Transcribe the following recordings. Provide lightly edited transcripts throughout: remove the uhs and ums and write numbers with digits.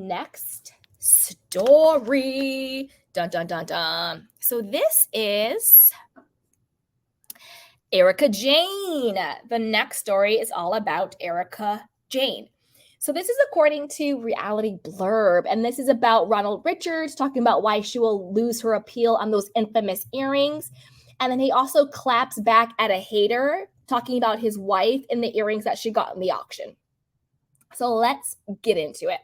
next story. Dun, dun, dun, dun. So this is Erika Jayne. The next story is all about Erika Jayne. So this is according to Reality Blurb, and this is about Ronald Richards talking about why she will lose her appeal on those infamous earrings. And then he also claps back at a hater talking about his wife and the earrings that she got in the auction. So let's get into it.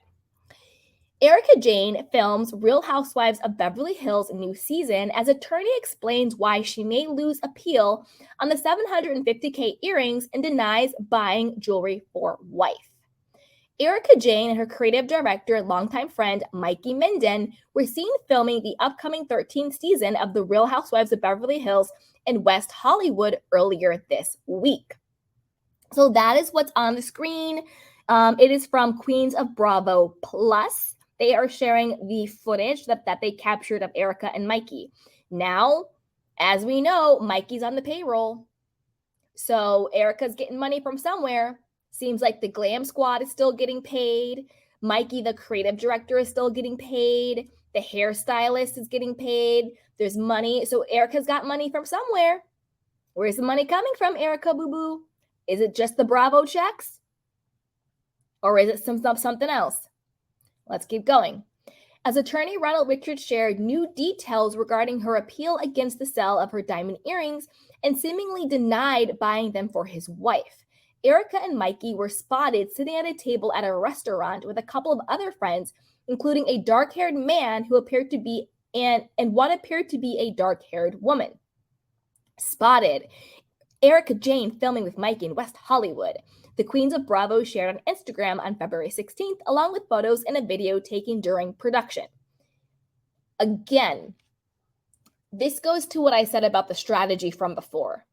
Erika Jayne films Real Housewives of Beverly Hills new season as attorney explains why she may lose appeal on the $750K earrings and denies buying jewelry for wife. Erika Jayne and her creative director and longtime friend Mikey Minden were seen filming the upcoming 13th season of The Real Housewives of Beverly Hills in West Hollywood earlier this week. So that is what's on the screen. It is from Queens of Bravo Plus. They are sharing the footage that they captured of Erika and Mikey. Now, as we know, Mikey's on the payroll. So Erika's getting money from somewhere. Seems like the glam squad is still getting paid. Mikey, the creative director, is still getting paid. The hairstylist is getting paid. There's money. So Erika's got money from somewhere. Where's the money coming from, Erika boo-boo? Is it just the Bravo checks? Or is it something else? Let's keep going. As attorney Ronald Richards shared new details regarding her appeal against the sale of her diamond earrings and seemingly denied buying them for his wife, Erika and Mikey were spotted sitting at a table at a restaurant with a couple of other friends, including a dark-haired man who appeared to be and what appeared to be a dark-haired woman. Spotted. Erika Jayne filming with Mikey in West Hollywood. The Queens of Bravo shared on Instagram on February 16th, along with photos and a video taken during production. Again, this goes to what I said about the strategy from before.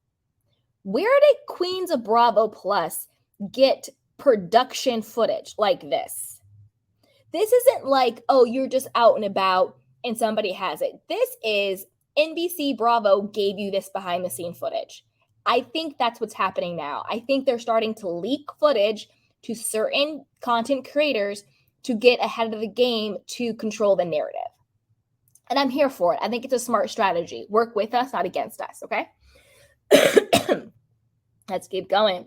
Where did Queens of Bravo Plus get production footage like this? This isn't like, oh, you're just out and about and somebody has it. This is NBC Bravo gave you this behind the scene footage. I think that's what's happening now. I think they're starting to leak footage to certain content creators to get ahead of the game to control the narrative. And I'm here for it. I think it's a smart strategy. Work with us, not against us, okay? Let's keep going.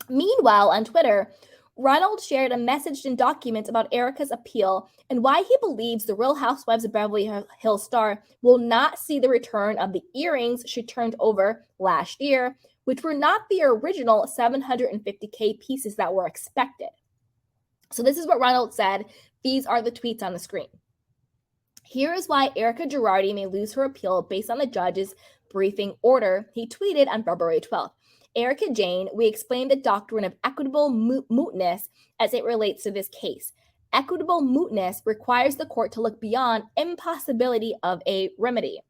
Meanwhile, on Twitter, Ronald shared a message and documents about Erika's appeal and why he believes the Real Housewives of Beverly Hills star will not see the return of the earrings she turned over last year, which were not the original $750K pieces that were expected. So this is what Ronald said. These are the tweets on the screen. Here is why Erika Girardi may lose her appeal based on the judge's briefing order, he tweeted on February 12th. Erika Jayne, we explained the doctrine of equitable mootness as it relates to this case. Equitable mootness requires the court to look beyond impossibility of a remedy.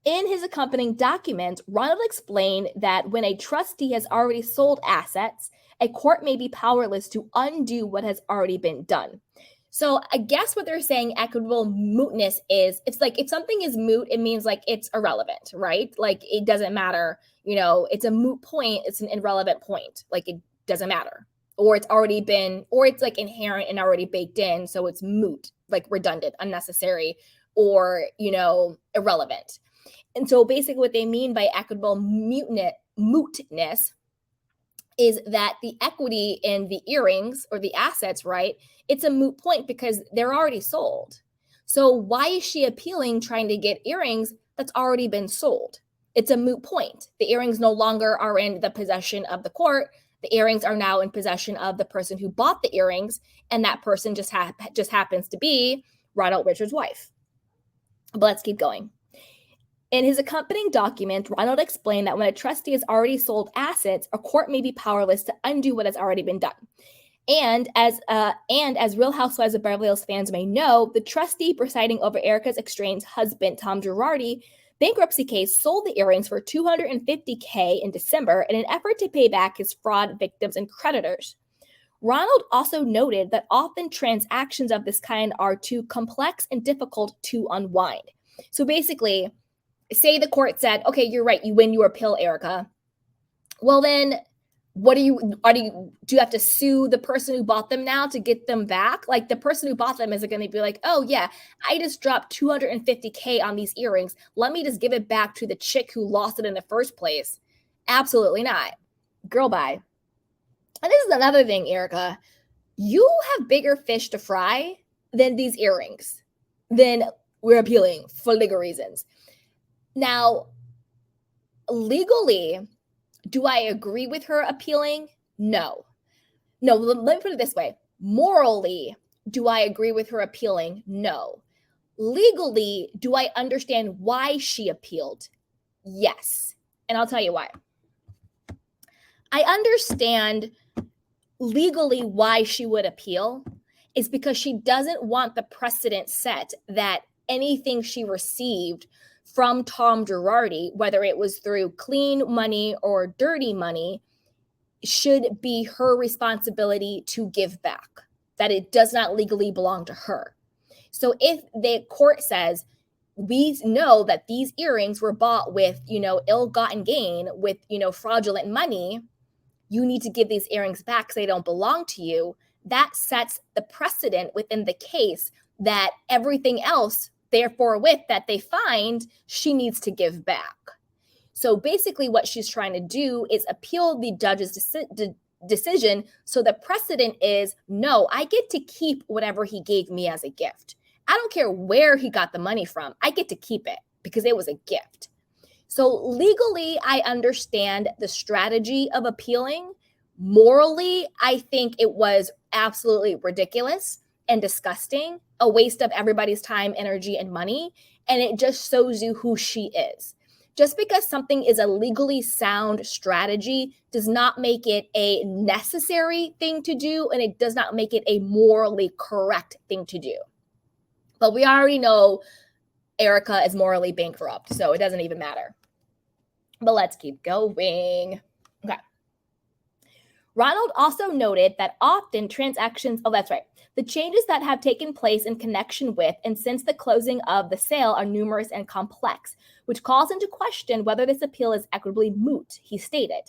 In his accompanying document, Ronald explained that when a trustee has already sold assets, a court may be powerless to undo what has already been done. So I guess what they're saying equitable mootness is, it's like if something is moot, it means like it's irrelevant, right? Like it doesn't matter, it's a moot point, it's an irrelevant point. Like it doesn't matter. Or it's already been, or it's like inherent and already baked in. So it's moot, like redundant, unnecessary, or, irrelevant. And so basically what they mean by equitable mootness is that the equity in the earrings or the assets, right? It's a moot point because they're already sold. So why is she appealing trying to get earrings that's already been sold? It's a moot point. The earrings no longer are in the possession of the court. The earrings are now in possession of the person who bought the earrings, and that person just happens to be Ronald Richards' wife. But let's keep going. In his accompanying document, Ronald explained that when a trustee has already sold assets, a court may be powerless to undo what has already been done. And as Real Housewives of Beverly Hills fans may know, the trustee presiding over Erika's estranged husband, Tom Girardi, bankruptcy case sold the earrings for $250K in December in an effort to pay back his fraud victims and creditors. Ronald also noted that often transactions of this kind are too complex and difficult to unwind. So basically, say the court said, okay, you're right, you win your appeal, Erika. Well, then What do you have to sue the person who bought them now to get them back? Like, the person who bought them isn't going to be like, oh yeah, I just dropped $250K on these earrings, let me just give it back to the chick who lost it in the first place. Absolutely not. Girl, bye. And this is another thing, Erika. You have bigger fish to fry than these earrings. Then we're appealing for legal reasons. Now, legally, do I agree with her appealing? No. No, let me put it this way. Morally, do I agree with her appealing? No. Legally, do I understand why she appealed? Yes. And I'll tell you why. I understand legally why she would appeal is because she doesn't want the precedent set that anything she received from Tom Girardi, whether it was through clean money or dirty money, should be her responsibility to give back, that it does not legally belong to her. So if the court says, we know that these earrings were bought with, ill-gotten gain, with, fraudulent money, you need to give these earrings back because they don't belong to you, that sets the precedent within the case that everything else, therefore, with that they find, she needs to give back. So basically what she's trying to do is appeal the judge's decision. So the precedent is, no, I get to keep whatever he gave me as a gift. I don't care where he got the money from. I get to keep it because it was a gift. So legally, I understand the strategy of appealing. Morally, I think it was absolutely ridiculous and disgusting, a waste of everybody's time, energy, and money. And it just shows you who she is. Just because something is a legally sound strategy does not make it a necessary thing to do, and it does not make it a morally correct thing to do. But we already know Erika is morally bankrupt, so it doesn't even matter. But let's keep going. Okay. Ronald also noted that often transactions, the changes that have taken place in connection with and since the closing of the sale are numerous and complex, which calls into question whether this appeal is equitably moot, he stated.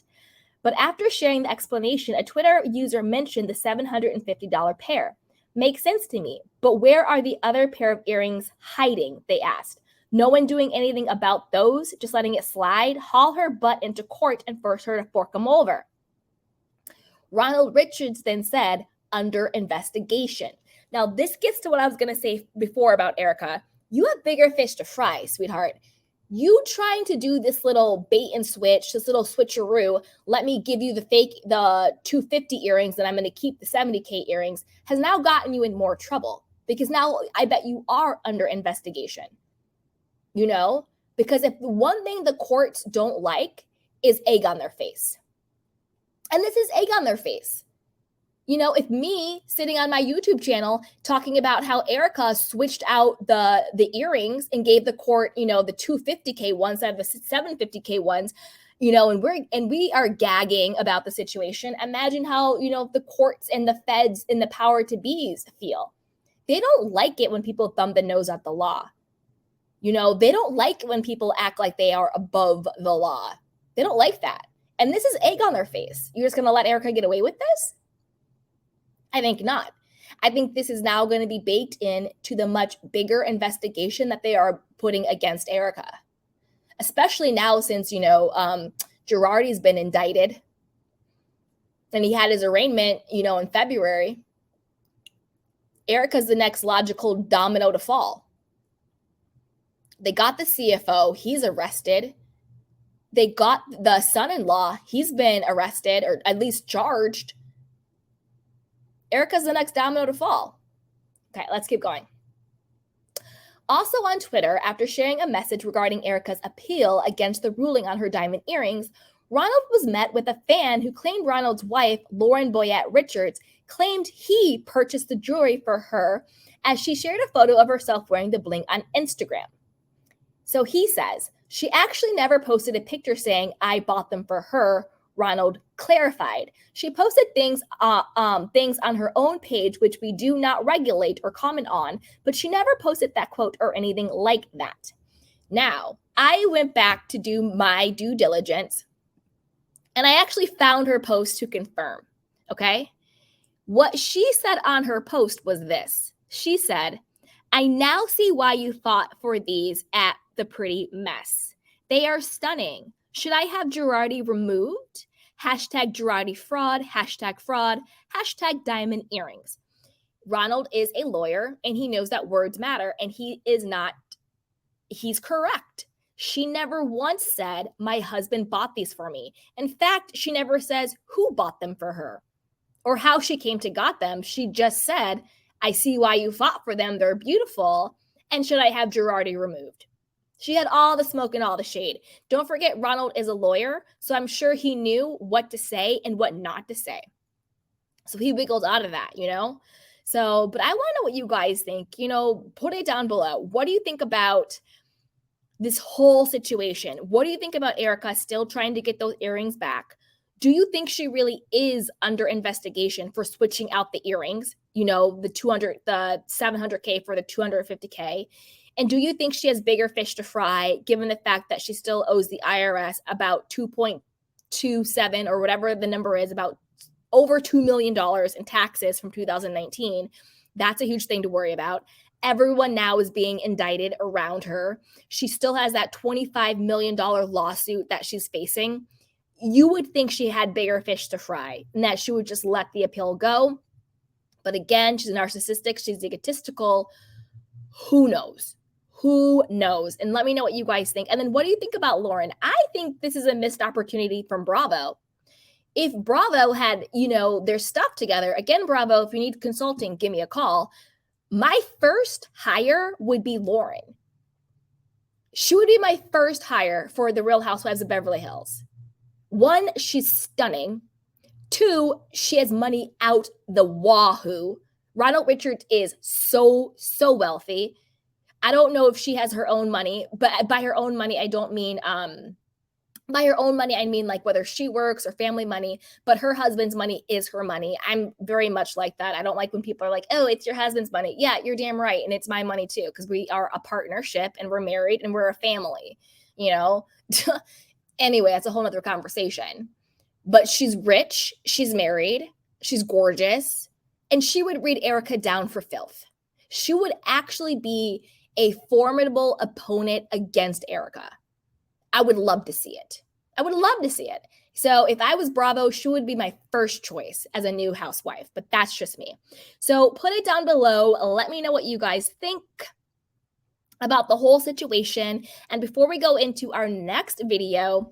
But after sharing the explanation, a Twitter user mentioned the $750 pair. Makes sense to me, but where are the other pair of earrings hiding, they asked. No one doing anything about those, just letting it slide, haul her butt into court and force her to fork them over. Ronald Richards then said, under investigation. Now, this gets to what I was going to say before about Erika. You have bigger fish to fry, sweetheart. You trying to do this little bait and switch, this little switcheroo, let me give you the 250 earrings and I'm going to keep the 70K earrings, has now gotten you in more trouble because now I bet you are under investigation. Because if the one thing the courts don't like is egg on their face. And this is egg on their face. If me sitting on my YouTube channel talking about how Erika switched out the earrings and gave the court, the 250K ones out of the 750K ones, and we are gagging about the situation. Imagine how, the courts and the feds and the power to be's feel. They don't like it when people thumb the nose at the law. They don't like when people act like they are above the law. They don't like that. And this is egg on their face. You're just going to let Erika get away with this? I think not. I think this is now going to be baked in to the much bigger investigation that they are putting against Erika. Especially now since, Girardi's been indicted and he had his arraignment, in February. Erika's the next logical domino to fall. They got the CFO. He's arrested. They got the son-in-law. He's been arrested or at least charged. Erika's the next domino to fall. Okay, let's keep going. Also on Twitter, after sharing a message regarding Erika's appeal against the ruling on her diamond earrings, Ronald was met with a fan who claimed Ronald's wife, Lauren Boyette Richards, claimed he purchased the jewelry for her as she shared a photo of herself wearing the bling on Instagram. So he says, she actually never posted a picture saying, I bought them for her, Ronald clarified. She posted things on her own page, which we do not regulate or comment on, but she never posted that quote or anything like that. Now, I went back to do my due diligence. And I actually found her post to confirm. Okay. What she said on her post was this. She said, I now see why you fought for these at the pretty mess. They are stunning. Should I have Girardi removed? Hashtag Girardi fraud, hashtag diamond earrings. Ronald is a lawyer and he knows that words matter, and he's correct. She never once said, my husband bought these for me. In fact, she never says who bought them for her or how she came to got them. She just said, I see why you fought for them. They're beautiful. And should I have Girardi removed? She had all the smoke and all the shade. Don't forget, Ronald is a lawyer, so I'm sure he knew what to say and what not to say. So he wiggled out of that, you know? So, but I want to know what you guys think. You know, put it down below. What do you think about this whole situation? What do you think about Erika still trying to get those earrings back? Do you think she really is under investigation for switching out the earrings? You know, the 700K for the 250K. And do you think she has bigger fish to fry, given the fact that she still owes the IRS about 2.27 or whatever the number is, about over $2 million in taxes from 2019? That's a huge thing to worry about. Everyone now is being indicted around her. She still has that $25 million lawsuit that she's facing. You would think she had bigger fish to fry and that she would just let the appeal go. But again, she's narcissistic. She's egotistical. Who knows? Who knows? And let me know what you guys think. And then what do you think about Lauren? I think this is a missed opportunity from Bravo. If Bravo had, you know, their stuff together, again, Bravo, if you need consulting, give me a call. My first hire would be Lauren. She would be my first hire for the Real Housewives of Beverly Hills. One, she's stunning. Two, she has money out the wahoo. Ronald Richards is so wealthy. I don't know if she has her own money, but by her own money, I don't mean by her own money, I mean like whether she works or family money, but her husband's money is her money. I'm very much like that. I don't like when people are like, oh, it's your husband's money. Yeah, you're damn right. And it's my money too, because we are a partnership and we're married and we're a family, you know? Anyway, that's a whole nother conversation. But she's rich, she's married, she's gorgeous, and she would read Erika down for filth. She would actually be a formidable opponent against Erika. I would love to see it. I would love to see it. So if I was Bravo, she would be my first choice as a new housewife, but that's just me. So put it down below. Let me know what you guys think about the whole situation. And before we go into our next video,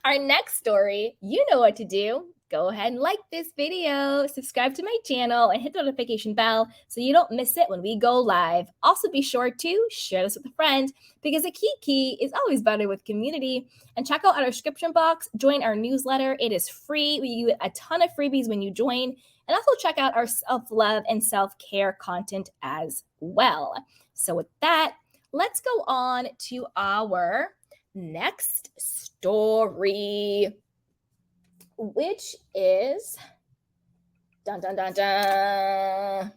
our next story, you know what to do. Go ahead and like this video, subscribe to my channel, and hit the notification bell so you don't miss it when we go live. Also, be sure to share this with a friend because a key is always better with community. And check out our description box. Join our newsletter. It is free. You get a ton of freebies when you join. And also check out our self-love and self-care content as well. So with that, let's go on to our next story, which is dun dun dun dun.